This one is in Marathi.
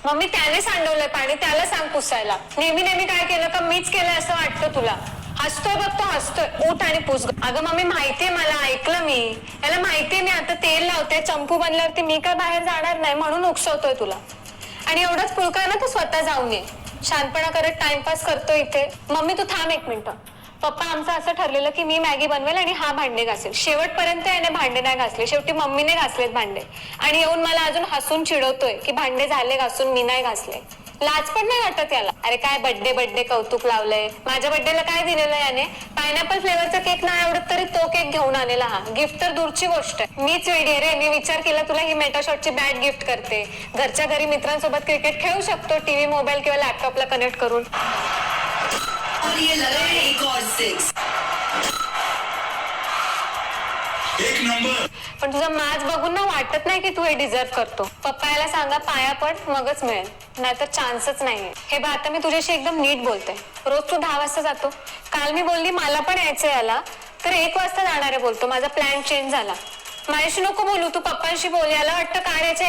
मम्मी त्याने सांडवलंय पाणी, त्याला सांग पुसायला. नेहमी नेहमी काय केलं का मीच केलंय असं वाटतं तुला. हसतोय बघ तो, हसतोय. उठ आणि पुस. अगं मम्मी माहितीये मला, ऐकलं मी. याला माहितीये मी आता तेल लावते, चंपू बनल्यावरती मी काय बाहेर जाणार नाही म्हणून उकसवतोय तुला. आणि एवढंच पुळका ना तू स्वतः जाऊन ये. शांतपणा करत टाइमपास करतोय इथे. मम्मी तू थांब एक मिनिट. पप्पा आमचं असं ठरलेलं की मी मॅगी बनवेल आणि हा भांडे घासेल. शेवटपर्यंत याने भांडे नाही घासले, शेवटी मम्मीने घासलेत भांडे. आणि येऊन मला अजून हसून चिडवतोय की भांडे झाले घासून, मी नाही घासले. लाज पण नाही वाटत याला. अरे काय बड्डे बड्डे कौतुक लावलंय. माझ्या बड्डेला काय दिलेलं याने? पायनॅपल फ्लेवरचा केक नाही आवडत तरी तो केक घेऊन आलेला. हा गिफ्ट तर दूरची गोष्ट आहे. मीच वेडी आहे रे. मी विचार केला तुला ही मेटाशॉटची बॅट गिफ्ट करते. घरच्या घरी मित्रांसोबत क्रिकेट खेळू शकतो टीव्ही, मोबाईल किंवा लॅपटॉपला कनेक्ट करून. और ये लगा एक और 6. एक नंबर. पण तुझा मॅच बघून ना वाटत नाही की तू हे डिझर्व करतो. पप्पा याला सांगा पाया पड, मगच मिळेल, नाहीतर चान्सच नाहीये. हे बघ आता मी तुझ्याशी एकदम नीट बोलते. रोज तू 10 वाजता जातो. काल मी बोलली मला पण यायचंय याला, तर 1 वाजता जाणार आहे बोलतो. माझा प्लॅन चेंज झाला. माझ्याशी नको बोलू, तू पप्पांशी बोल. याला वाटतं कार याच्या